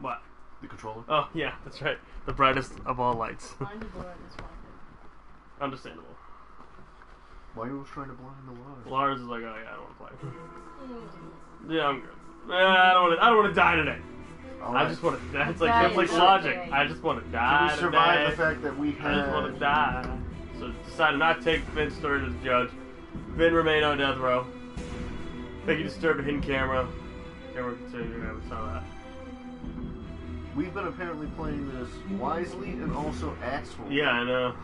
What? The controller. Oh, yeah, that's right. The brightest of all lights. Understandable. Why are you always trying to blind the Lars? Lars is like, oh yeah, I don't want to play. Yeah, I'm good. I don't want to die today. Right. I just want to. That's like logic. I just want to die. Can we survive today. The fact that we had... I just want to die. So decided not to take Vin's story to the judge. Vin remained on death row. Think he disturbed a hidden camera. Camera continued. I saw that. We've been apparently playing this wisely and also axefully. Yeah, I know.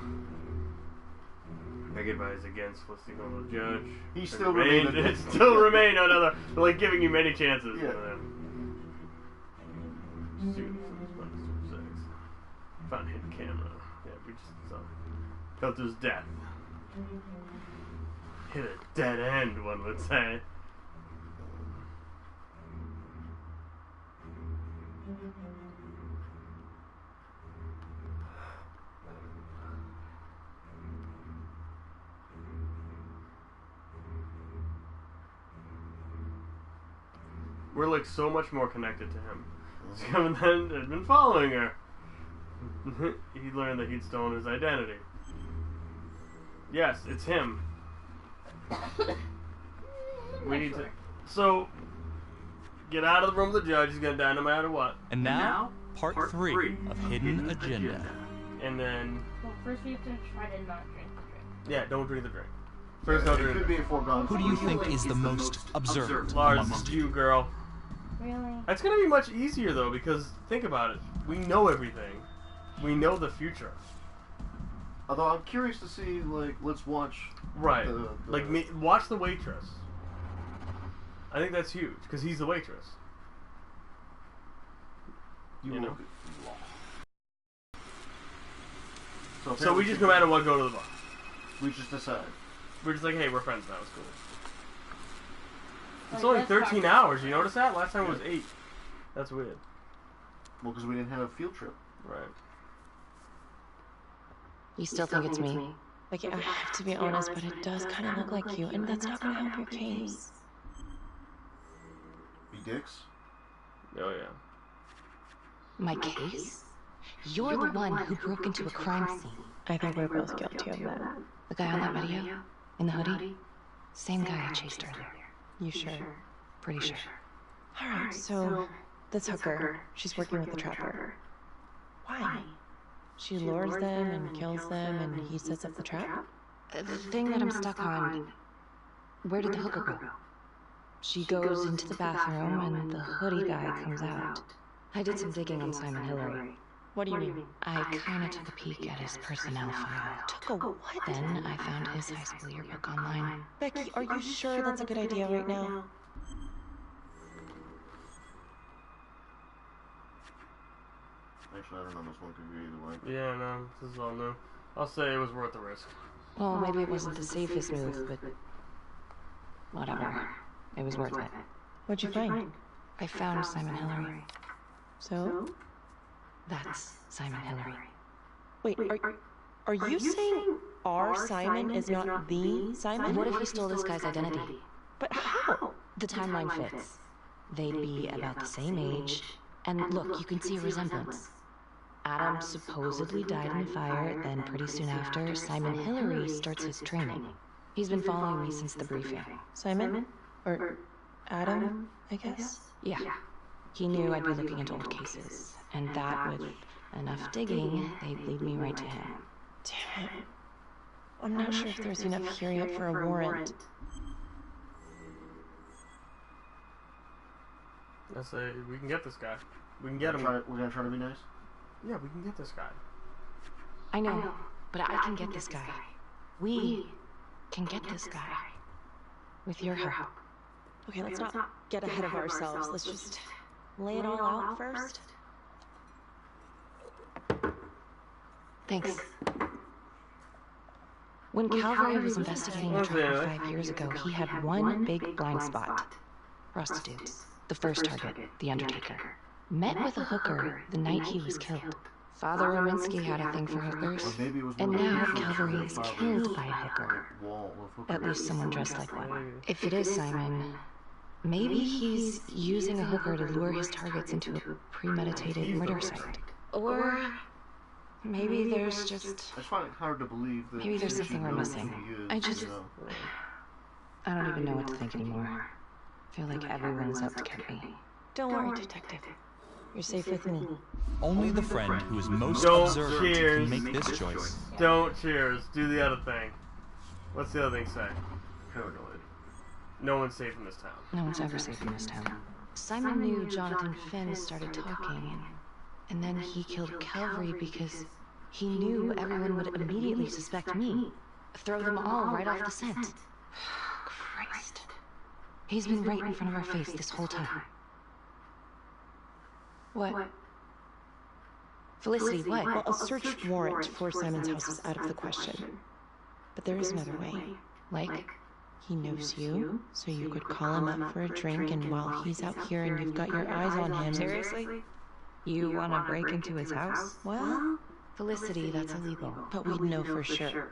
I advise against listening on the judge. He still remained. It still remained on other. They're like giving you many chances. Yeah. Found hidden camera. Yeah, we just saw. Felt his death. Hit a dead end, one would say. We're like so much more connected to him. Scammon had been following her. He learned that he'd stolen his identity. Yes, it's him. We need to. So, get out of the room with the judge. He's gonna die no matter what. And now, part 3 of Hidden Agenda. And then. Well, first we have to try to not drink the drink. Yeah, don't drink the drink. First, don't drink. It could be a foregone. Who do you think is the most observant? Lars, it's you, girl. Really? That's gonna be much easier though, because think about it. We know everything. We know the future. Although I'm curious to see, like, let's watch. Right. Like, watch the waitress. I think that's huge, because he's the waitress. You know? So we just no matter what go to the bar. We just decide. We're just like, hey, we're friends now. It's cool. It's only 13 hours. You notice that? Last time it was 8. That's weird. Well, because we didn't have a field trip. Right. You still think it's me? Like, I have to be honest, but it does kind of look like you, and that's not going to help your case. Be dicks? Oh, yeah. My case? You're the one who broke into a crime scene. I think we're both guilty of that. The guy on that video? In the hoodie? Same guy I chased earlier. You sure? Pretty sure. Alright, so this hooker, she's working with the trapper. Why? She lures them and kills them and he sets up the trap? The thing that I'm stuck on, where did the hooker go? She goes into the bathroom and the hoodie guy comes out. I did some digging on Simon Hillary. What do you mean? I kinda took a peek at his personnel file. Took a what? Then I found his high school yearbook online. Becky, are you sure that's a good idea right now? Actually, I don't know. This one could go either way. Yeah, no, this is all new. I'll say it was worth the risk. Well, maybe it wasn't the safest move, but whatever. It was worth it. What'd you find? I found Simon Hillary. So? That's Simon Hillary. Wait, are you saying our Simon is not the Simon? What if he stole this guy's identity? But how? The timeline fits. They'd be about the same age. And look, you can see a resemblance. Adam supposedly died in a fire, then pretty soon after, Simon Hillary starts his training. He's been following me since the briefing. Simon? Or Adam, I guess? Yeah. He knew I'd be looking into old cases, and that, with enough digging, they'd lead me right to him. Damn it. I'm not sure if there's enough here yet for a warrant. Let's say we can get this guy. We can get him. We're gonna try to be nice? Yeah, we can get this guy. I know, but I can get this guy. We can get this guy. With your help. Okay, let's not get ahead of ourselves. Let's just lay it all out first. Thanks. When Calvary was investigating the trial 5 years ago, he had one big blind spot. Prostitutes. The first target, the Undertaker. Met with a hooker the night he was killed. Father Rominsky had a thing for hookers. And now Calvary is killed by a hooker. At least someone dressed like one. If it is Simon, Maybe he's using a hooker to lure his targets into a premeditated murder site. Or maybe there's just... I find it hard to believe that Maybe there's something we're missing. I just... You know. I don't even know what to think anymore. I feel like everyone's out to get me. Don't worry, Detective. You're safe with me. Only the friend who is most Don't observant cheers. can make this choice. Don't cheers. Do the other thing. What's the other thing say? Paranoid. No one's safe in this town. No one's ever safe in this town. Simon knew Jonathan Finn started talking, and then he killed Calvary because he knew everyone would immediately suspect me. Throw them all right off the scent. Christ. He's been right in front of our face this whole time. What? Felicity, what? Well, a search warrant for Simon's house is out of the question. But there is another way. Like? He knows you, so you could call him up for a drink, and while he's out here and you've got your eyes on him... Seriously? You want to break into his house? Well, Felicity, that's illegal. but we'd know for sure.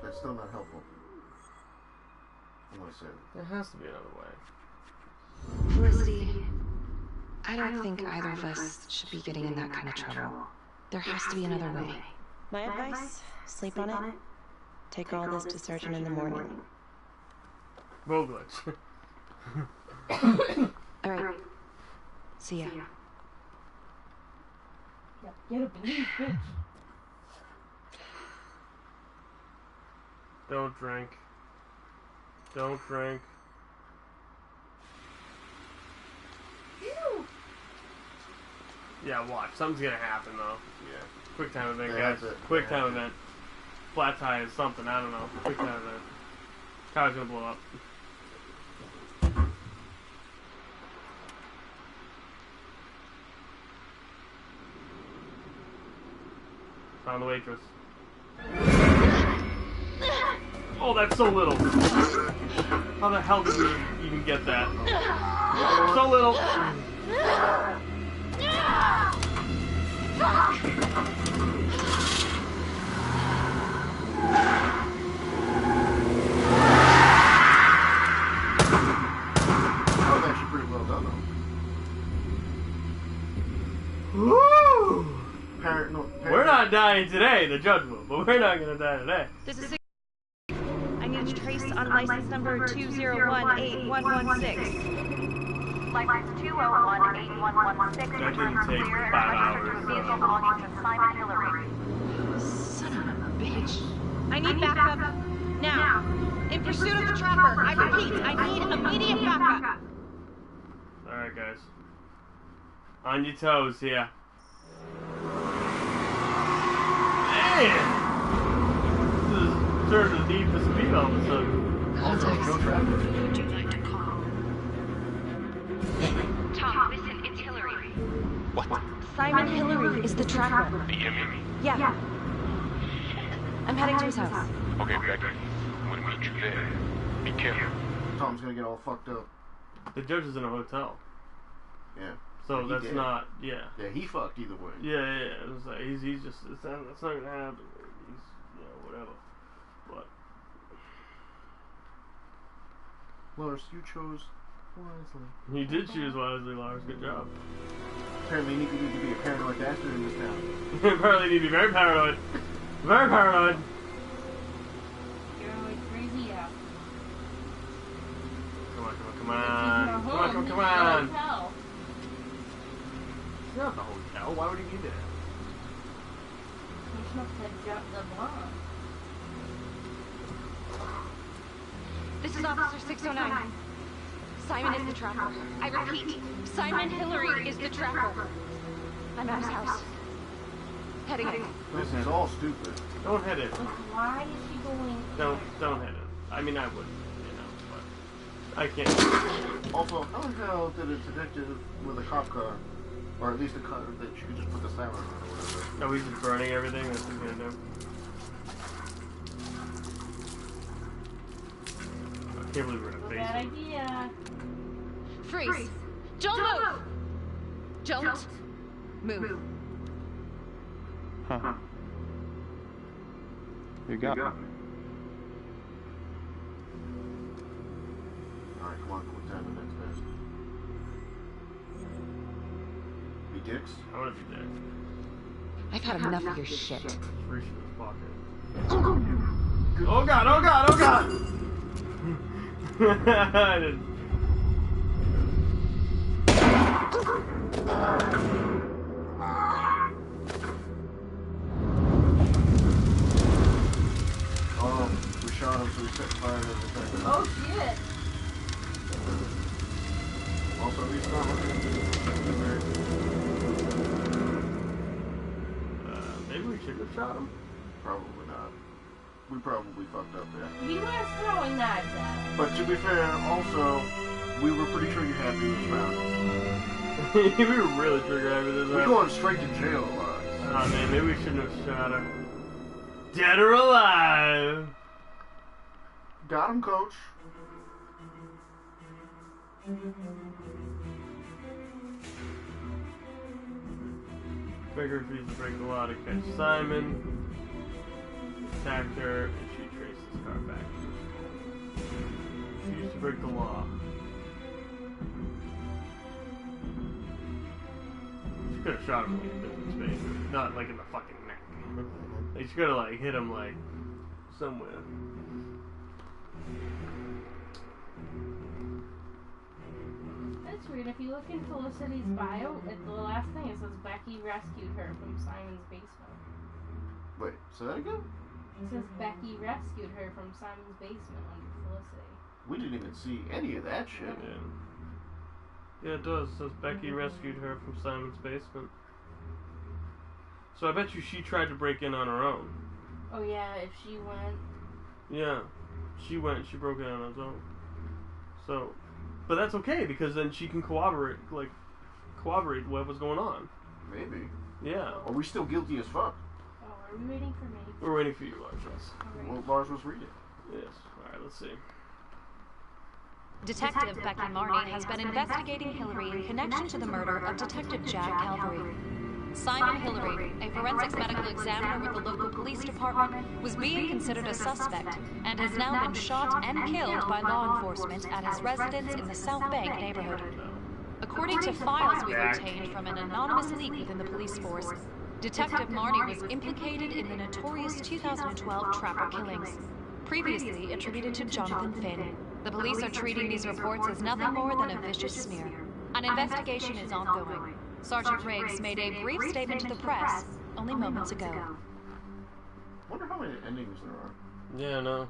That's still not helpful. I'm gonna say it. There has to be another way. Felicity, I don't think either of us should be getting in that kind of trouble. There has to be another way. My advice? Sleep on it. Take all this to Sergeant in the morning. Road glitch. Alright. See ya. Get a believe, bitch. Don't drink. Don't drink. Ew. Yeah, watch. Something's gonna happen though. Yeah. Quick time event, Yeah, guys. that's it. Quick time event. Flat tire is something. I don't know. Quick time event. Car's gonna blow up. Found the waitress. Oh, that's so little. How the hell did you even get that? So little. That was actually pretty well done, though. Woo! We're not dying today, the judge will, but we're not gonna die today. This is I need to trace on license number 2018116. License 2018116. That didn't take 5 hours. Vehicle belonging to Simon Hillary. Son of a bitch. I need backup now. In pursuit of the trapper. I repeat, I need immediate backup. Alright, guys. On your toes here. Man! This is turned to Need for Speed all of a sudden. Context. No traffic. Would you like to call? Tom, listen, it's Hillary. What? Simon Hillary is the trapper. You hear me? Yeah. I'm heading to his house. Okay, baby. We'll meet you there. Be careful. Tom's gonna get all fucked up. The judge is in a hotel. Yeah. So He that's did. not, yeah. Yeah, he fucked either way. Yeah. It's like, he's just, it's not gonna happen. He's, whatever. But, Loris, you chose wisely. you did choose wisely, Lars. Good job. Apparently, you need to be a paranoid bastard in this town. Apparently, need to be very paranoid. Very paranoid. You're always crazy, yeah. Come on. Come Come on. It's not the hotel. Why would he be there? You must have jumped the blonde. This is Officer 609. Simon is the trapper. I repeat, Simon Hillary is the trapper. I'm at his house. Heading in. This is all stupid. Don't hit it. Why is she going? Don't hit it. I mean, I would, but I can't. Also, how the hell did a detective with a cop car, or at least a car that you could just put the siren on or whatever? No, he's just burning everything. That's what he's gonna do. I can't believe we're in a Bad basement. idea. Freeze. Don't move. Don't move. Huh. You got me. Alright, come on, quick time events, baby. dicks. I want to be there. I've had enough of your shit. Just reach in his pocket. Oh god, oh god, oh god! I didn't. We shot him, so we set fire to everything. Oh shit! Also, he's not looking Maybe we shouldn't have shot him? Probably not. We probably fucked up there. He was throwing knives at him. But to be fair, also, we were pretty trigger happy he was found. We were really trigger happy this We're time. going straight to jail a lot. Oh man, maybe we shouldn't have shot him. Dead or alive? Got him, coach. Trigger refused to break the law to catch Simon. Attacked her, and she traced his car back to her school. She used to break the law. She could have shot him like in his face, not like in the fucking neck. Like she could have like hit him like somewhere. That's weird. If you look in Felicity's bio, at the last thing it says Becky rescued her from Simon's basement. Wait, say that again? It says Becky rescued her from Simon's basement under Felicity. We didn't even see any of that shit. Yeah, it does. It says Becky rescued her from Simon's basement. So I bet you she tried to break in on her own. Oh yeah, if she went. Yeah, she broke in on her own. So, but that's okay because then she can corroborate what was going on. Maybe. Yeah. Are we still guilty as fuck? Oh, are we waiting for me? We're waiting for you, Lars. Yes. Alright. Well, Lars was reading. Yes. All right. Let's see. Detective Becky Marnie has been investigating Hillary in connection to the murder of Detective Jack Calvary. Simon Hillary, a forensics medical examiner with the local police department, was being considered a suspect and has now been shot and killed by law enforcement at his residence in the South Bank neighborhood. According to files we've obtained from an anonymous leak within the police force, Detective Marnie was implicated in the notorious 2012 Trapper killings, previously attributed to Jonathan Finn. The police are treating these reports as nothing more than a vicious smear. An investigation is ongoing. Sergeant Riggs made a brief statement to the press only moments ago. Wonder how many endings there are. Yeah. No.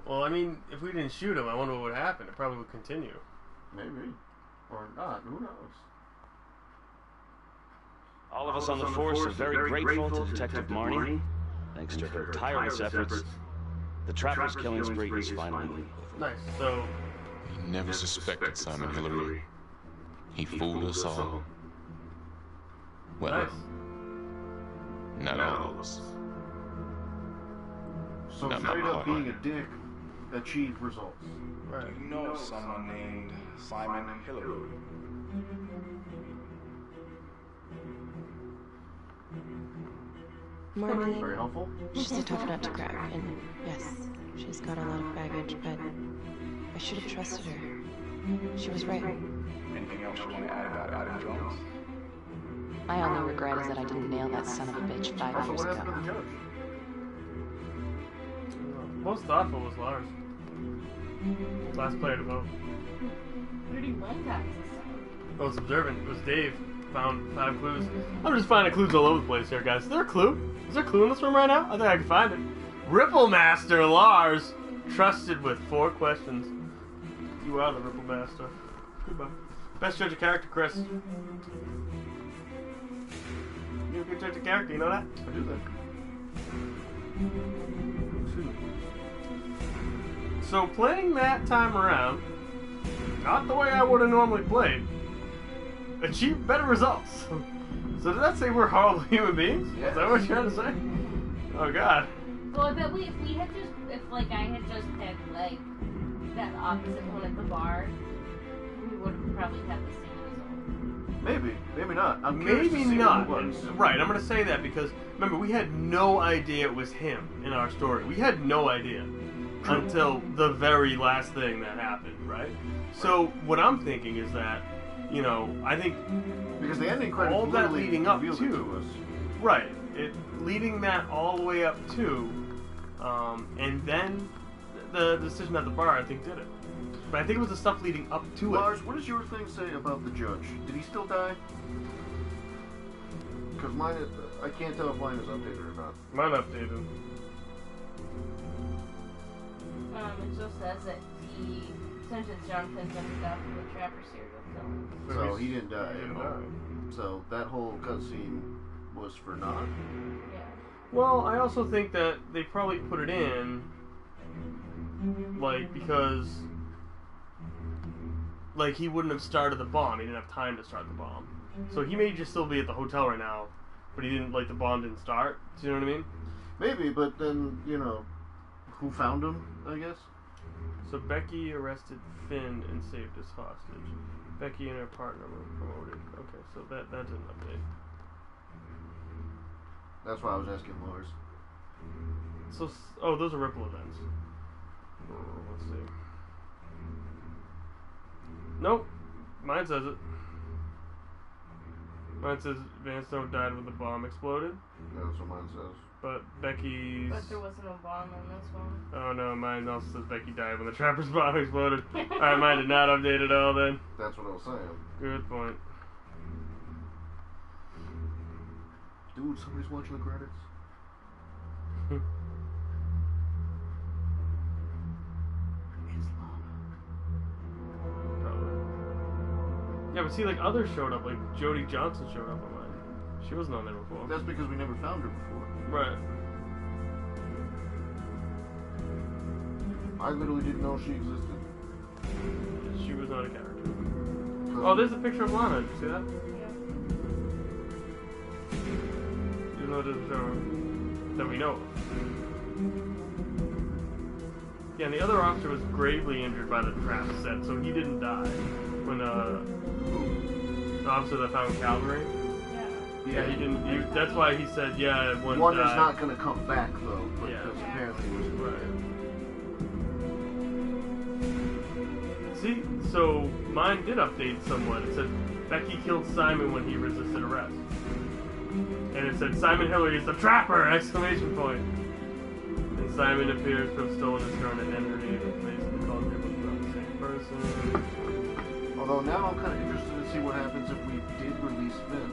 Well, I mean, if we didn't shoot him, I wonder what would happen. It probably would continue. Maybe. Or not. Who knows? All of us on the force are very grateful to Detective Marnie. Thanks to her tireless efforts, the Trapper's killing spree is finally over. Nice. So. He never suspected Simon Hillary. He fooled us all. Well, Nice. not all of us. So Not straight up hard. being a dick achieved results. Right. You know someone named Simon Hillary? Marnie, Very helpful. she's a tough nut to crack, and yes, she's got a lot of baggage, but I should have trusted her. She was right. Anything else you want to add about Adam Jones? My only regret is that I didn't nail that son of a bitch 5 Also, years what happened to ago. the judge? Most thoughtful was Lars. Last player to vote. 31 times this time. Most observant was Dave. Found 5 clues. I'm just finding clues all over the place here, guys. Is there a clue? Is there a clue in this room right now? I think I can find it. Ripple Master Lars, trusted with 4 questions. You are the Ripple Master. Goodbye. Best judge of character, Chris. You're a good judge of character, you know that? I do that. Excuse me. So playing that time around, not the way I would have normally played, achieved better results. So did that say we're horrible human beings? Yeah. Is that what you're trying to say? Oh god. Well, I bet if we had just, if like I had just picked like that opposite one at the bar, we would have probably had the same result. Maybe. Maybe not. I'm curious Maybe to see not. what it was. Right, I'm gonna say that because remember we had no idea it was him in our story. We had no idea until the very last thing that happened, right? So what I'm thinking is that you know, I think because the ending credits all that literally leading up revealed it to us. right, leading that all the way up to, and then the decision at the bar, I think, did it. But I think it was the stuff leading up to Lars, it. what does your thing say about the judge? Did he still die? Because mine, I can't tell if mine is updated or not. Mine updated. It just says that he sentenced Jonathan to death for the Trapper serial killer. So he didn't die. He didn't die. So that whole cutscene was for naught? Yeah. Well, I also think that they probably put it in, like, because, like, he wouldn't have started the bomb. He didn't have time to start the bomb. So he may just still be at the hotel right now, but he didn't, like, the bomb didn't start. Do you know what I mean? Maybe, but then, you know, who found him, I guess? So Becky arrested Finn and saved his hostage. Becky and her partner were promoted. Okay, so that didn't update. That's why I was asking Lars. So, oh, those are ripple events. Let's see. Nope. Mine says it. Mine says Vanstone died when the bomb exploded. That's what mine says. But Becky's... But there wasn't a bomb in this one. Oh no, mine also says Becky died when the Trapper's bomb exploded. Alright, mine did not update at all then. That's what I was saying. Good point. Dude, somebody's watching the credits. It's Lana. Probably. Yeah, but see, like, others showed up. Like, Jodie Johnson showed up on mine. She wasn't on there before. That's because we never found her before. Right. I literally didn't know she existed. She was not a character. Oh, there's a picture of Lana. Did you see that? Even though it doesn't show her that we know of. Yeah, and the other officer was gravely injured by the trap set, so he didn't die. When the officer that found Calvary. Yeah, he didn't. That's why he said, yeah, one is died. not going to come back though. But Yeah. because apparently it was Right. See, so mine did update somewhat. It said Becky killed Simon when he resisted arrest, and it said Simon Hillary is the Trapper! Exclamation point. And Simon appears to have stolen his gun and Henry basically calls him the same person. Although now I'm kind of interested to see what happens if we did release Finn.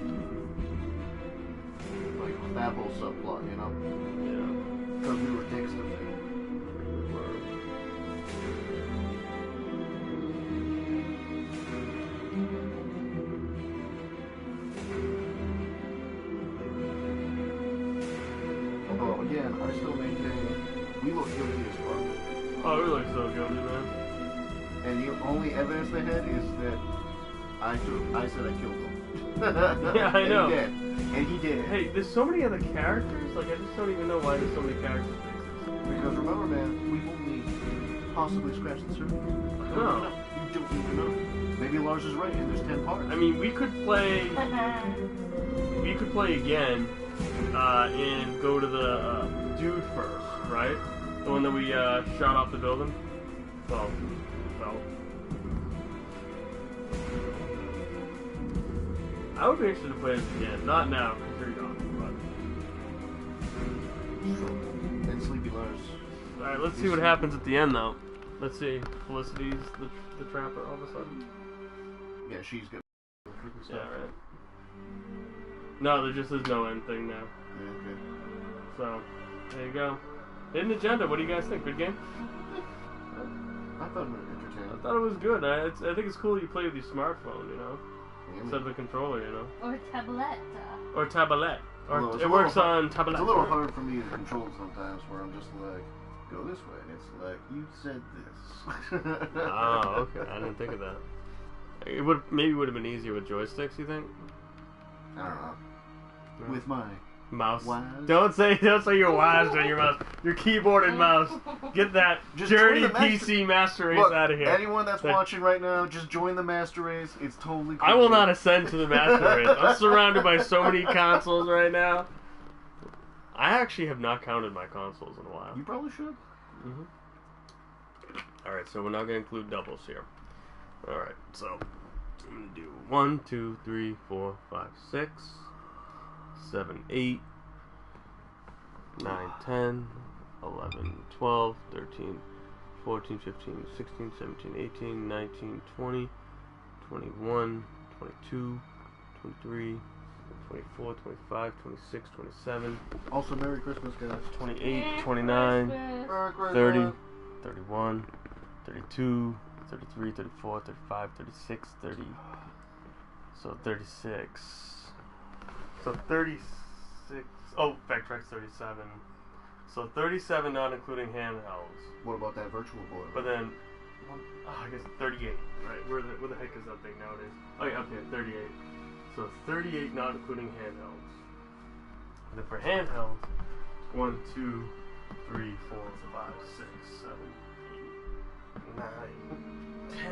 Like that whole subplot, you know? Yeah. Because we were dicks to Finn. Although again, I still maintain we look guilty as fuck. Oh, we look so guilty, man. And the only evidence they had is that I said I killed him. Yeah, I know. And he did. Hey, there's so many other characters. Like, I just don't even know why there's so many characters. Because remember, man, we've only possibly scratched the surface. No. You don't even know. Maybe Lars is right, and there's 10 parts. I mean, we could play. We could play again, and go to the dude first, right? The one that we shot off the building. Well. I would be interested to play this again. Not now, because you're gone. But And Sleepy Lars. alright, let's see what happens at the end, though. Let's see. Felicity's the Trapper all of a sudden. Yeah, she's good. Yeah, right. No, there just is no end thing now. Yeah, okay. So, there you go. Hidden Agenda, what do you guys think? Good game? I thought it was entertaining. I thought it was good. I think it's cool you play with your smartphone, you know? Yeah, Instead of the controller, you know? Or tablet. Or tablet. Although Or it's it a works little on tablet. It's a little hard for me to control sometimes where I'm just like, go this way. And it's like, you said this. Oh, okay. I didn't think of that. It maybe would have been easier with joysticks, you think? I don't know. With my mouse. Wise. Don't say you're wise on your mouse. Your keyboard and mouse. Get that dirty PC master race Look, out of here. Anyone that's watching right now, just join the master race. It's totally cool. I will not ascend to the master race. I'm surrounded by so many consoles right now. I actually have not counted my consoles in a while. You probably should. Alright, so we're not going to include doubles here. Alright, so I'm gonna do 1, 2, 3, 4, 5, 6, 7, 8, 9, 10, 11, 12, 13, 14, 15, 16, 17, 18, 19, 20, 21, 22, 23, 24, 25, 26, 27. Also, Merry Christmas, guys. 28, 29, 30, 31, 32, 33, 34, 35, 36, 30. So 36. So 36. Oh, backtrack 37. So 37, not including handhelds. What about that virtual boy? But then, I guess 38. Right? Where the heck is that thing nowadays? Oh yeah, okay, 38. So 38, not including handhelds. And then for handhelds, 1, 2, 3, 4, 5, 6, 7, 8, 9, 10.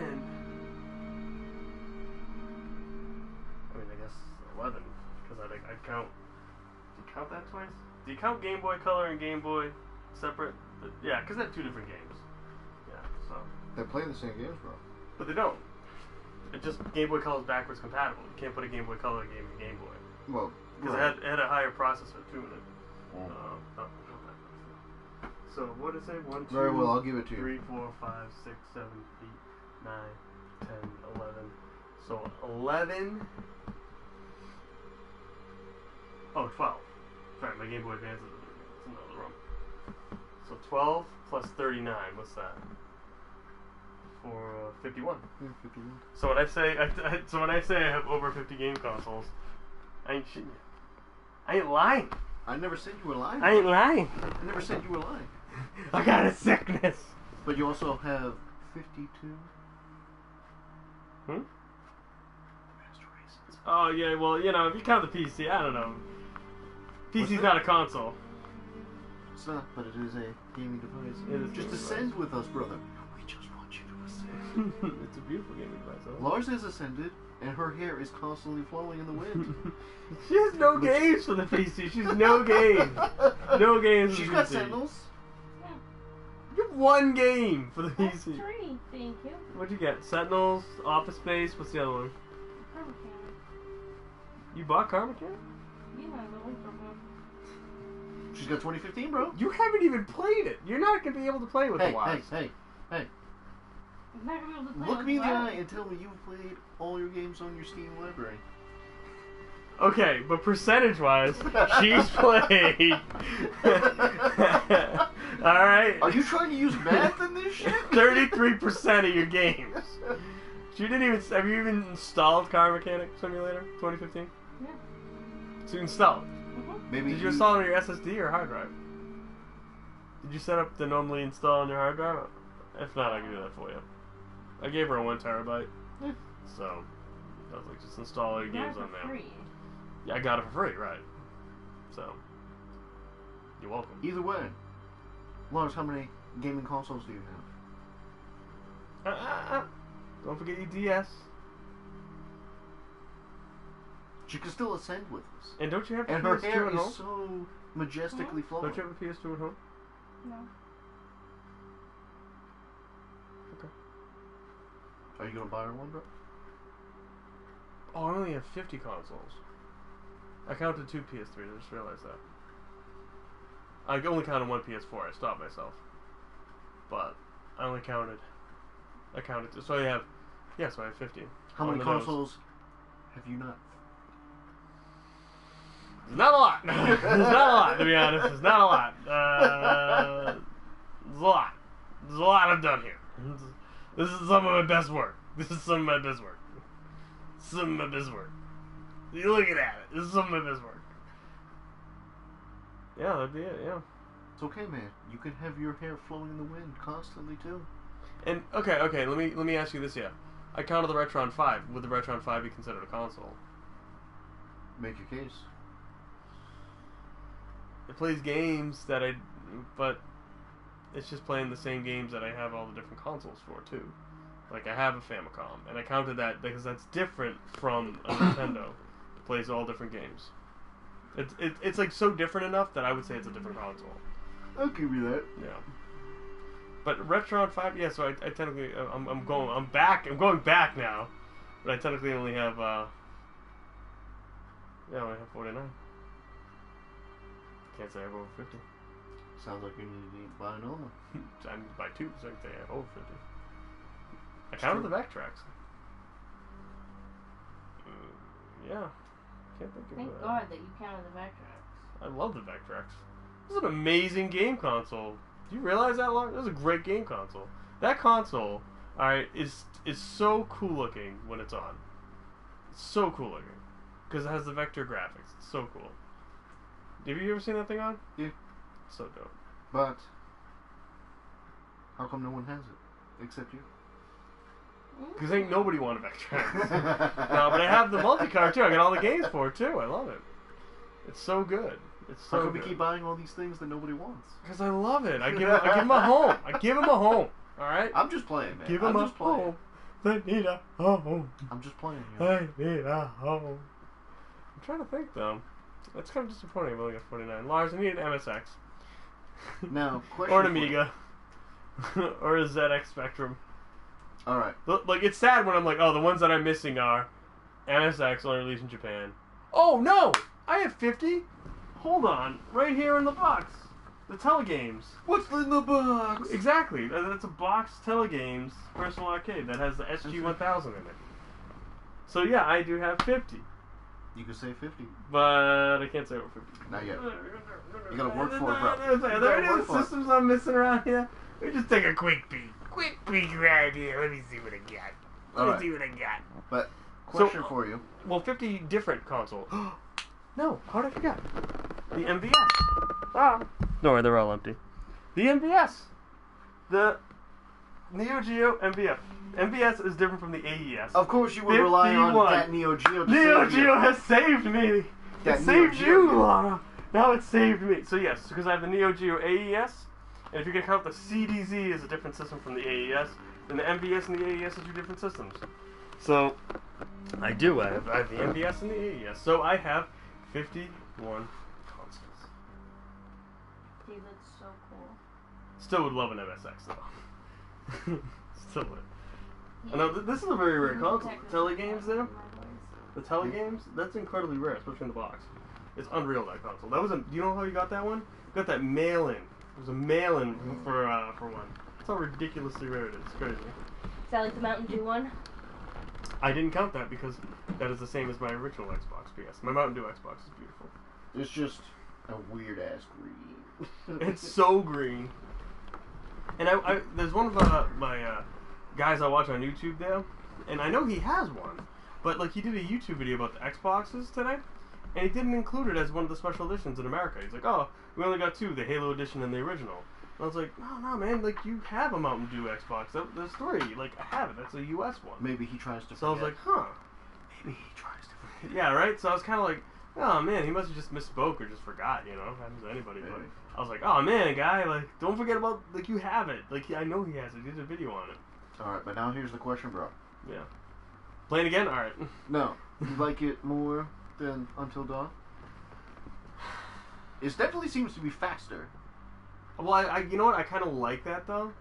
I mean, I guess 11, because I'd count. Do you count that twice? Do you count Game Boy Color and Game Boy separate? Yeah, because they're two different games. Yeah, so. They play the same games, bro. But they don't. It just Game Boy Color is backwards compatible. You can't put a Game Boy Color game in Game Boy. Well, because it had a higher processor too in it. So what did it say? 1, 2, very well, I'll give it to you. 3, 4, 5, 6, 7, 8, 9, 10, 11. So 11. Oh, 12. Sorry, my Game Boy Advance is in the other room. So 12 plus 39. What's that? For 51. Yeah, 51. So when I say I have over 50 game consoles, I ain't shitting you. I ain't lying. I never said you were lying. I ain't lying. I never said you were lying. I got a sickness. But you also have 52. Hmm? Oh yeah, well if you count the PC, I don't know. PC's not a console. It's not, but it is a gaming device. It is just ascend with us, brother. We just want you to ascend. It's a beautiful gaming device. Huh? Lars has ascended, and her hair is constantly flowing in the wind. She has no games for the PC. She's no games. No games. She's got Sentinels. You have one game for the That's PC. 3, thank you. What'd you get? Sentinels, Office Space. What's the other one? Karma Cannon. You bought Karma Cannon? Yeah, the link from him. She's got 2015, bro. You haven't even played it. You're not gonna be able to play with the Wasp. Hey. I'm not gonna be able to play Look with me in the Wasp. eye and tell me you've played all your games on your Steam library. Okay, but percentage-wise, she's played. Alright? Are you trying to use math in this shit? 33% of your games. She didn't even. Have you even installed Car Mechanic Simulator 2015? Yeah. So you installed it. Maybe Did you install it on your SSD or hard drive? Did you set up the normally install on your hard drive? If not, I can do that for you. I gave her a 1 terabyte. Yeah. So, I was like, just install all your games on there. Free. Yeah, I got it for free, right. So, you're welcome. Either way, Lars, how many gaming consoles do you have? Don't forget your DS. She can still ascend with us. And don't you have a And her PS2 hair at is home? so majestically flowing. Don't you have a PS2 at home? No. Okay. Are you gonna buy her one, bro? Oh, I only have 50 consoles. I counted 2 PS3s, I just realized that. I only counted 1 PS4, I stopped myself. But, I only counted... so I have... Yeah, so I have 50. How many consoles have you not? Not a lot. There's not a lot, to be honest. There's not a lot. There's a lot. There's a lot I've done here. This is some of my best work. Some of my best work. You're looking at it. This is some of my best work. Yeah, that'd be it, yeah. It's okay, man. You can have your hair flowing in the wind constantly, too. And, okay, let me ask you this, yeah. I counted the Retron 5. Would the Retron 5 be considered a console? Make your case. It plays games that but it's just playing the same games that I have all the different consoles for, too. Like, I have a Famicom, and I counted that because that's different from a Nintendo. It plays all different games. It's like so different enough that I would say it's a different console. I'll give you that. Yeah. But Retron 5, yeah. So I technically I'm going back now. But I technically only have, I only have 49. Can't say I have over 50. Sounds like you need to buy another one. I need to buy 2, so I can say I have over 50. I counted the backtracks. Yeah. Can't think of Thank God that you counted the backtracks. I love the backtracks. This is an amazing game console. Do you realize that, Lauren? This is a great game console. That console, alright, is so cool looking when it's on. It's so cool looking. Because it has the vector graphics. It's so cool. Have you ever seen that thing on? Yeah. So dope. But how come no one has it except you? Because ain't nobody wanted backtracks. No, but I have the multi-car too. I got all the games for it too. I love it. It's so good. It's so How come good. we keep buying all these things that nobody wants? Because I love it. I give them a home. I give them a home. All right. I'm just playing, man. Give them a home. They need a home. I'm just playing. They need a home. I'm trying to think though. That's kind of disappointing. I've only got 49. Lars, I need an MSX. Now, question or an Amiga. Or a ZX Spectrum. Alright. Like, it's sad when I'm like, oh, the ones that I'm missing are MSX, only released in Japan. Oh, no! I have 50? Hold on. Right here in the box. The Telegames. What's in the box? Exactly. That's a box Telegames personal arcade that has the SG-1000 in it. So, yeah, I do have 50. You can say 50. But I can't say over 50. Not yet. You gotta work for it, bro. There it is. Systems I'm missing around here. Let me just take a quick peek. Quick peek right here. Let me see what I got. Let me see what I got. But, question for you. Well, 50 different consoles. No, how did I forget? The MVS. Ah. Don't worry, they're all empty. The MVS. The Neo Geo MVS. MVS is different from the AES. Of course you would rely on that Neo Geo to Neo save Geo you. has saved me. That It Neo saved Geo you, did. Lana. Now it saved me. So yes, because I have the Neo Geo AES, and if you can count the CDZ as a different system from the AES, then the MVS and the AES are 2 different systems. So I do. I have the MVS and the AES. So I have 51 consoles. Dude, that's so cool. Still would love an MSX though. Still would. I know this is a very rare console. The Telegames there. The Telegames, that's incredibly rare, especially in the box. It's unreal, that console. That was do you know how you got that one? You got that mail-in. It was a mail-in for one. That's how ridiculously rare it is. It's crazy. Is that like the Mountain Dew one? I didn't count that because that is the same as my original Xbox PS. My Mountain Dew Xbox is beautiful. It's just a weird-ass green. It's so green. And I there's one of my guys I watch on YouTube there, and I know he has one, but like he did a YouTube video about the Xboxes today, and he didn't include it as one of the special editions in America. He's like, oh, we only got 2, the Halo edition and the original. And I was like, no, man, like you have a Mountain Dew Xbox. There's 3. Like I have it. That's a US one. Maybe he tries to forget. So I was like, huh. Maybe he tries to forget. Yeah, right? So I was kind of like, oh man, he must have just misspoke or just forgot, you know? Happens to anybody. But I was like, oh man, guy, like, don't forget about, like, you have it. Like, I know he has it. He did a video on it. Alright, but now here's the question, bro. Yeah. Playing again? Alright. No. You like it more than Until Dawn? It definitely seems to be faster. Well, I you know what? I kind of like that, though.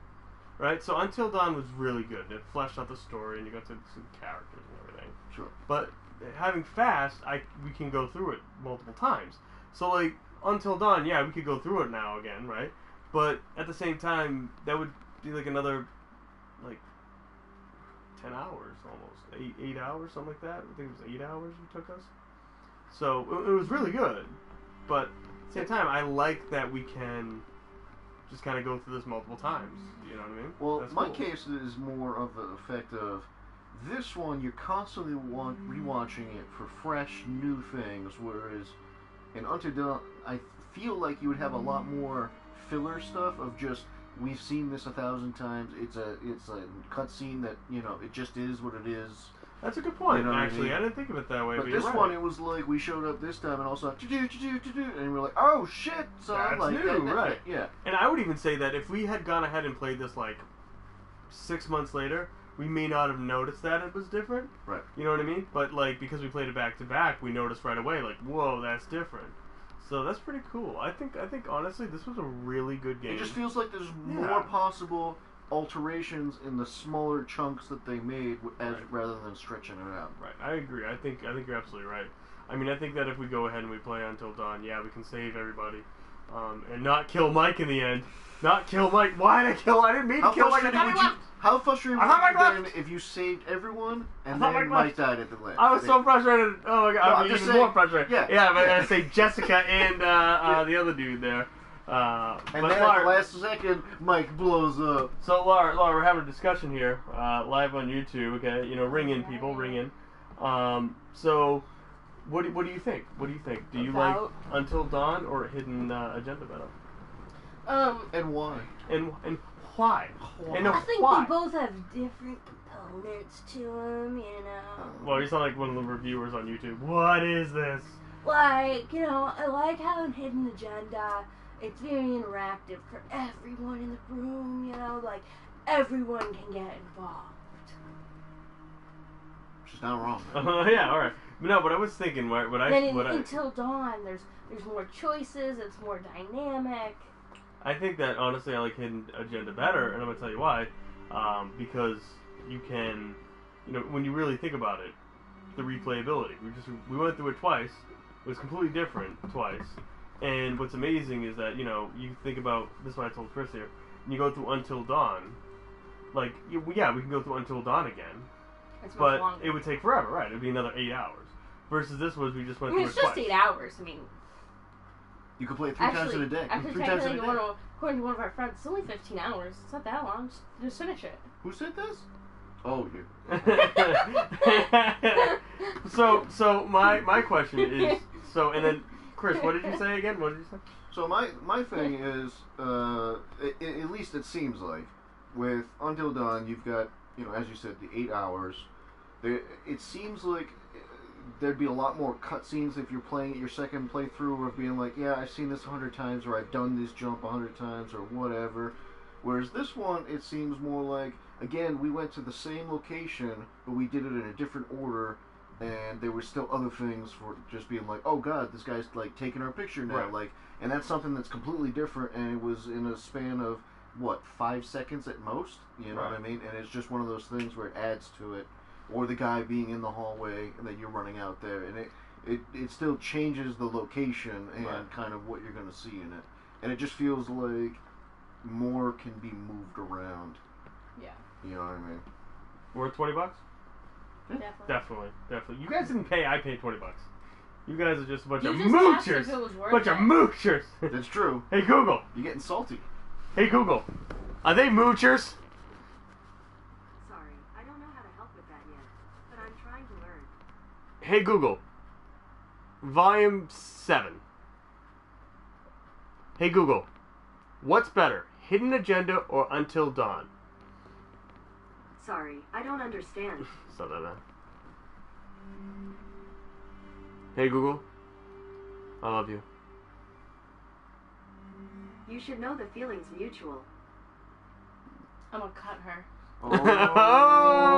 Right? So Until Dawn was really good. It fleshed out the story, and you got to see the characters and everything. Sure. But having fast, we can go through it multiple times. So, like, Until Dawn, yeah, we could go through it now again, right? But at the same time, that would be like another, like, 10 hours almost. 8 hours, something like that. I think it was 8 hours it took us. So, it was really good. But at the same time, I like that we can just kind of go through this multiple times. You know what I mean? Well, That's my cool. case is more of the effect of this one, you're constantly rewatching it for fresh, new things, whereas in Until Dawn, I feel like you would have a lot more filler stuff of just, we've seen this 1,000 times, it's a cutscene that, you know, it just is what it is. That's a good point, You know what I actually. mean? I didn't think of it that way, But you're this right. one, it was like, we showed up this time and also, and we're like, oh shit, son, That's like, new, right? Yeah. And I would even say that if we had gone ahead and played this like 6 months later, we may not have noticed that it was different. Right. You know what I mean? But like because we played it back to back, we noticed right away, like, whoa, that's different. So that's pretty cool. I think honestly, this was a really good game. It just feels like there's Yeah. more possible alterations in the smaller chunks that they made, rather than stretching it out. Right, I agree. I think you're absolutely right. I mean, I think that if we go ahead and we play Until Dawn, yeah, we can save everybody, and not kill Mike in the end. Not kill Mike. Why did I kill? I didn't mean to kill Mike. How frustrating would it have been if you saved everyone and then Mike died at the end? I was so frustrated. Oh my god, No, I mean, even more frustrated. Yeah, but I say Jessica and the other dude there. And then at the last second, Mike blows up. So Laura, we're having a discussion here, live on YouTube. Okay, ring in, people, ring in. So, what do you think? What do you think? Do you like Until Dawn or Hidden Agenda better? And why? And why? And I think they both have different components to them, Well, you sound like one of the reviewers on YouTube. What is this? Like, I like how in Hidden Agenda, it's very interactive for everyone in the room, like, everyone can get involved. She's not wrong. Yeah, alright. No, but I was thinking, Until Dawn, there's more choices, it's more dynamic. I think that, honestly, I like Hidden Agenda better, and I'm going to tell you why. Because you can, when you really think about it, the replayability. We went through it twice. It was completely different twice. And what's amazing is that, you think about, this is what I told Chris here, and you go through Until Dawn, like, yeah, we can go through Until Dawn again, but it would take forever, right? It would be another 8 hours. Versus this was, we just went through it twice. It's just 8 hours, You can play it 3 times in a day. According to one of our friends, it's only 15 hours. It's not that long. Just finish it. Who said this? Oh, you. So my question is, and then Chris, what did you say again? What did you say? So my thing is, at least it seems like, with Until Dawn, you've got, as you said, the 8 hours. It seems like there'd be a lot more cutscenes if you're playing it your second playthrough of being like, yeah, I've seen this 100 times, or I've done this jump 100 times, or whatever. Whereas this one, it seems more like, again, we went to the same location, but we did it in a different order, and there were still other things for just being like, oh god, this guy's like taking our picture now, right. Like, and that's something that's completely different, and it was in a span of 5 seconds at most, you know right. what I mean? And it's just one of those things where it adds to it. Or the guy being in the hallway and then you're running out there, and it still changes the location and right. kind of what you're going to see in it, and it just feels like more can be moved around. Yeah. You know what I mean? Worth $20? Definitely. You guys didn't pay. I paid $20. You guys are just a bunch of moochers. Bunch of moochers. That's true. Hey Google. You're getting salty. Hey Google. Are they moochers? Hey Google, Volume 7. Hey Google, what's better, Hidden Agenda or Until Dawn? Sorry, I don't understand. Stuff like that. Hey Google, I love you. You should know the feeling's mutual. I'm gonna cut her. Oh!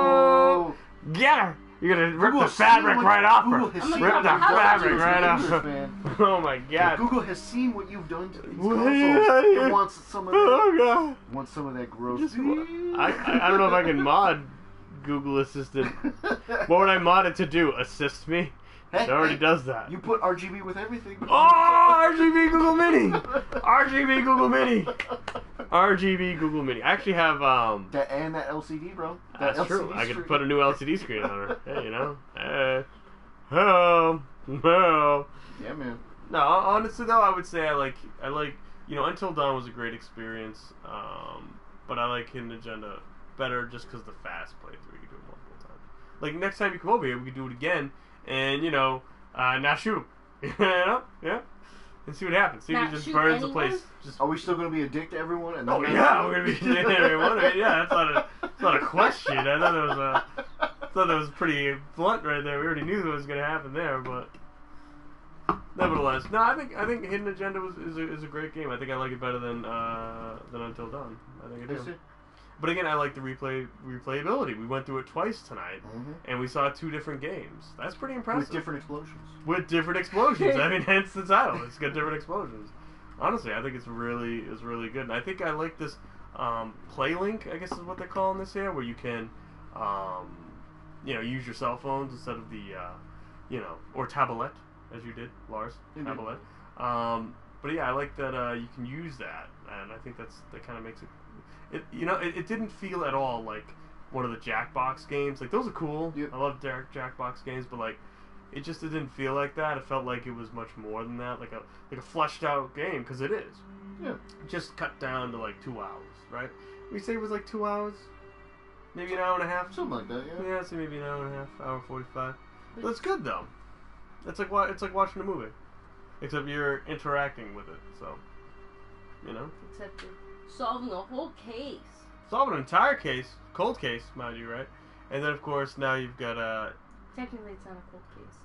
Get her! You're gonna rip the fabric right off her. Rip the fabric right off her. Oh my god. Google has seen what you've done to these consoles. It wants some of that. Oh god. Wants some of that gross. I don't know if I can mod Google Assistant. What would I mod it to do? Assist me? It already does that. You put RGB with everything. Oh, RGB Google Mini. RGB Google Mini. RGB Google Mini. I actually have that and that LCD, bro. That's true. I could put a new LCD screen on her. Hey, Hello. Yeah, man. No, honestly though, I would say I like Until Dawn was a great experience. But I like Hidden Agenda better just because the fast playthrough. You can do it multiple times. Like next time you come over here, we can do it again, and now shoot him. Yeah. And see what happens. See if he just burns the place. Are we still going to be a dick to everyone? And we're going to be a dick to everyone. I mean, yeah, that's not a question. I thought that was pretty blunt right there. We already knew what was going to happen there, but nevertheless, no, I think Hidden Agenda is a great game. I think I like it better than Until Dawn. I think I do. But again, I like the replayability. We went through it twice tonight, and we saw 2 different games. That's pretty impressive. With different explosions. I mean, hence the title. It's got different explosions. Honestly, I think it's really good, and I think I like this PlayLink, I guess is what they're calling this here, where you can, use your cell phones instead of the, or tablet, as you did, Lars, tablet. But yeah, I like that you can use that, and I think that kind of makes it. It didn't feel at all like one of the Jackbox games. Like those are cool. Yep. I love Jackbox games, but like it didn't feel like that. It felt like it was much more than that, like a fleshed out game, because it is. Yeah. Just cut down to like 2 hours, right? We say it was like 2 hours, maybe an hour and a half, something like that. Yeah. Yeah, so maybe an hour and a half, hour 45. That's good though. It's like watching a movie, except you're interacting with it. So, Except you're solving a whole case. Solving an entire case, cold case, mind you, right? And then of course now you've got Technically, it's not a cold case.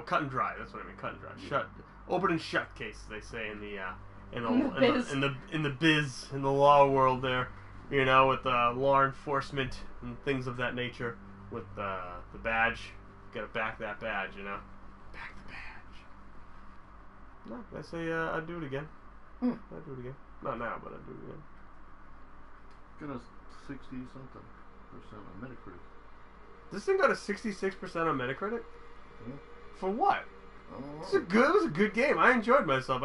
cut and dry. That's what I mean, cut and dry. Shut, open and shut case, they say in the in the law world there. With law enforcement and things of that nature. With the badge, you gotta back that badge. Back the badge. No, I say I'd do it again. I'd do it again. Not now, but I'd do it again. Got a 60-something% on Metacritic. This thing got a 66% on Metacritic? Yeah. For what? It was a good game. I enjoyed myself.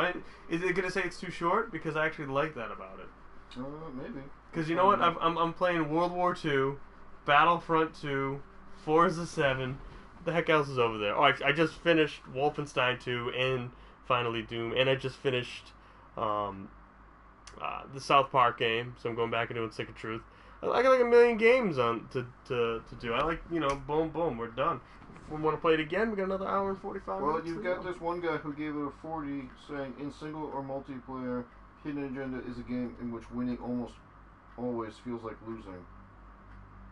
Is it gonna say it's too short? Because I actually like that about it. Maybe. Because you know what? I'm playing World War II, Battlefront 2, Forza 7. What the heck else is over there? Oh, I just finished Wolfenstein 2 and finally Doom, and I just finished the South Park game, so I'm going back and doing Sick of Truth. I got like a million games to do. I like, boom, boom, we're done. If we want to play it again, we got another hour and 45 minutes. Well, you've got this one guy who gave it a 40, saying, in single or multiplayer, Hidden Agenda is a game in which winning almost always feels like losing.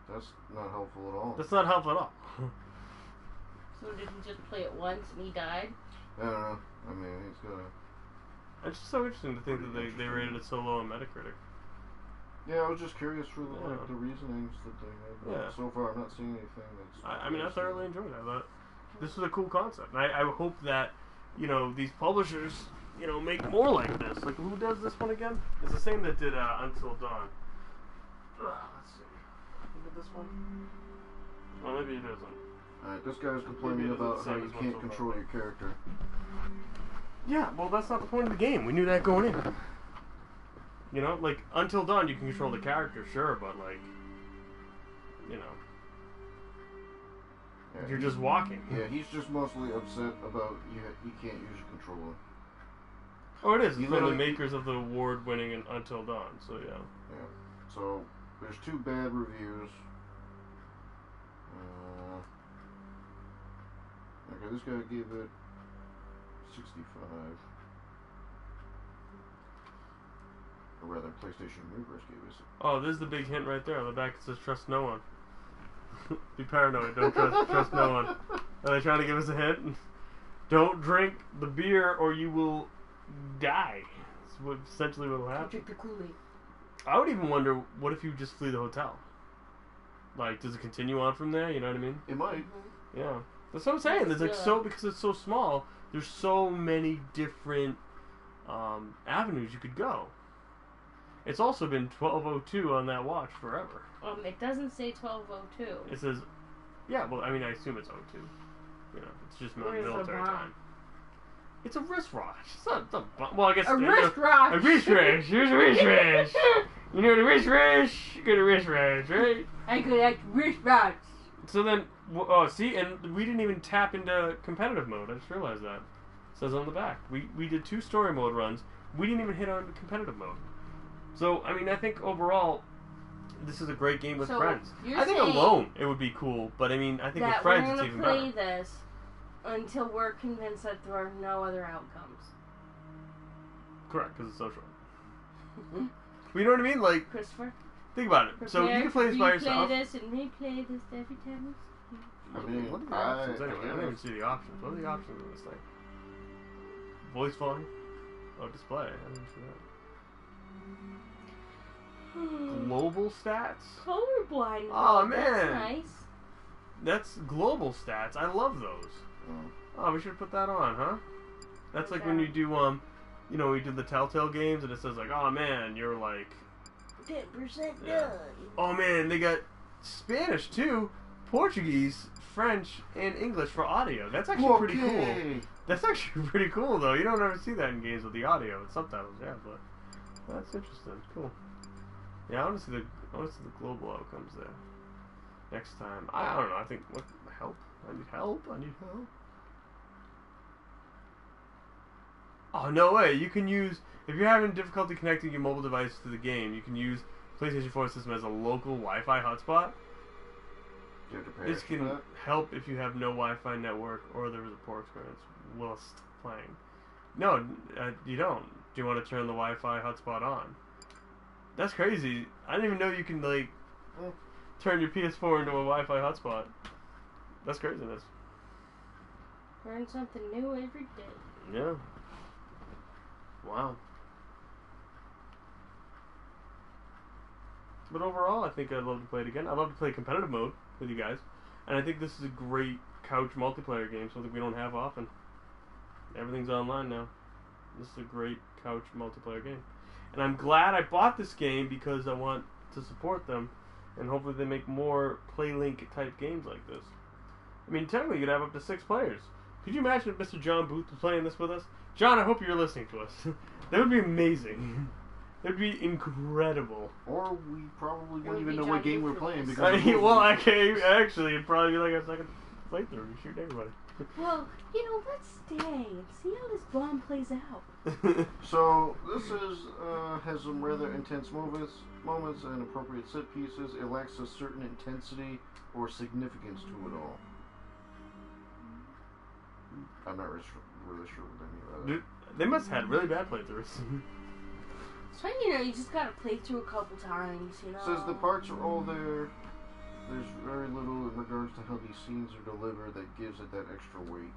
That's not helpful at all. That's not helpful at all. So did he just play it once and he died? I don't know. I mean, he's got a... It's just so interesting to think that they rated it so low on Metacritic. Yeah, I was just curious for the reasonings that they had. Yeah. So far, I'm not seeing anything that's... I thoroughly enjoyed it. I thought this was a cool concept. And I hope that, these publishers, make more like this. Like, who does this one again? It's the same that did Until Dawn. Let's see. Who did this one? Well, maybe it isn't. Alright, this guy's complaining about how you can't control your character. Yeah, well, that's not the point of the game. We knew that going in. Like, Until Dawn, you can control the character, sure, but, like, you're just walking. Yeah, he's just mostly upset about you can't use your controller. Oh, it is. It's one of the makers of the award-winning Until Dawn, so yeah. Yeah. So, there's 2 bad reviews. Okay, this guy gave it 65. Or rather, PlayStation Universe gave us. Oh, there's the big hint right there. On the back it says "Trust no one." Be paranoid. Don't trust no one. Are they trying to give us a hint? Don't drink the beer or you will die. That's essentially what will happen. Drink the Kool-Aid. I would even wonder, what if you just flee the hotel? Like, does it continue on from there? You know what I mean? It might. Yeah. That's what I'm saying. There's because it's so small, there's so many different avenues you could go. It's also been 12:02 on that watch forever. It doesn't say 12:02. It says, yeah. Well, I mean, I assume it's 02. It's just military time. It's a wristwatch. It's not a well, I guess a wristwatch. A wristwatch. Here's a wristwatch. You know the wristwatch. You got a wristwatch, right? I collect wristwatch. So then, see, and we didn't even tap into competitive mode. I just realized that. It says on the back. We did 2 story mode runs. We didn't even hit on competitive mode. So, I mean, I think overall, this is a great game with friends. I think alone it would be cool, but I mean, I think with friends it's even better. We're going to play this until we're convinced that there are no other outcomes. Correct, because it's social. But you know what I mean? Like, Christopher? Think about it. So you can play this by yourself. Replay this and replay this every time. I mean, what are the options anyway? I don't even see the options. What are the options of this thing? Voice volume? Oh, display. I didn't see that. Global stats? Colorblind. Oh, man. That's nice. That's global stats. I love those. Oh, we should put that on, huh? That's like when you do, we do the Telltale games and it says like, oh man, you're like 10% done. Oh man, they got Spanish too, Portuguese, French, and English for audio. That's actually pretty cool. That's actually pretty cool though. You don't ever see that in games with the audio and subtitles. Yeah, but that's interesting. Cool. Yeah, I want to see the global outcomes there next time. I don't know. I think what help? I need help. Oh no way! You can use if you're having difficulty connecting your mobile device to the game. You can use PlayStation 4 system as a local Wi-Fi hotspot. This can help if you have no Wi-Fi network or there is a poor experience whilst playing. No, you don't. Do you want to turn the Wi-Fi hotspot on? That's crazy. I didn't even know you can like turn your PS4 into a Wi-Fi hotspot. That's craziness. Learn something new every day. Yeah. Wow. But overall, I think I'd love to play it again. I'd love to play competitive mode with you guys. And I think this is a great couch multiplayer game, something we don't have often. Everything's online now. This is a great couch multiplayer game. And I'm glad I bought this game because I want to support them. And hopefully they make more PlayLink type games like this. I mean, technically you'd have up to 6 players. Could you imagine if Mr. John Booth was playing this with us? John, I hope you're listening to us. That would be amazing. That would be incredible. Or we probably wouldn't even know what game we're playing because. Actually, it'd probably be like a second playthrough. You shoot everybody. Well, let's stay and see how this bomb plays out. So this has some rather intense moments and appropriate set pieces. It lacks a certain intensity or significance to it all. I'm not really sure what that means. Dude, they must have had really bad playthroughs. So, you just gotta play through a couple times, Says the parts are all there. There's very little in regards to how these scenes are delivered that gives it that extra weight.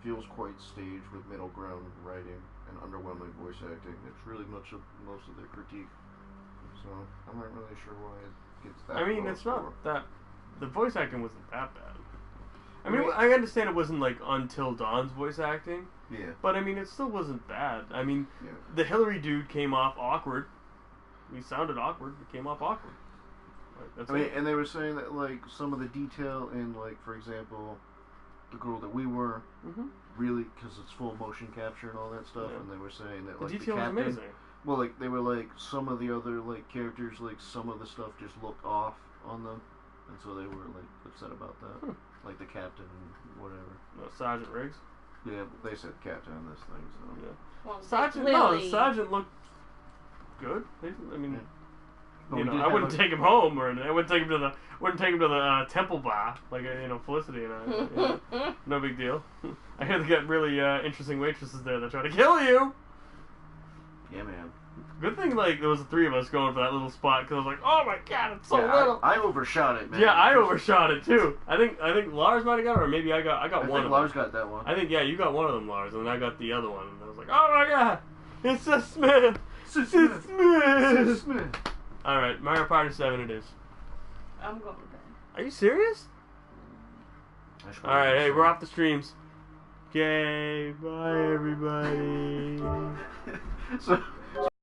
Feels quite staged with middle ground writing and underwhelming voice acting. It's really most of their critique. So, I'm not really sure why it gets that. I mean, it's not that. The voice acting wasn't that bad. I mean, I understand it wasn't like Until Dawn's voice acting. Yeah. But I mean, it still wasn't bad. I mean, the Hillary dude came off awkward. He sounded awkward. He came off awkward. That's and they were saying that like some of the detail in like, for example, the girl that we were really because it's full motion capture and all that stuff, and they were saying that like the detail was amazing. Well, like they were like some of the other like characters, like some of the stuff just looked off on them, and so they were like upset about that. Like the captain and whatever. No, Sergeant Riggs. Yeah, they said captain on this thing. So yeah. Well, Sergeant looked good. I mean, I wouldn't take him home or anything. I wouldn't take him to the temple bar like Felicity and I. No big deal. I hear they got really interesting waitresses there that try to kill you. Yeah, man. Good thing like there was the 3 of us going for that little spot because I was like, oh my god, it's so little. I overshot it, man. Yeah, I overshot it too. I think Lars might have got it, or maybe I got one. I think Lars got that one. I think you got one of them, Lars, and then I got the other one. And I was like, oh my god, it's a Smith. It's Smith. All right, Mario Party 7 it is. I'm going to bed. Are you serious? All right, hey, we're off the streams. Okay, bye everybody. So.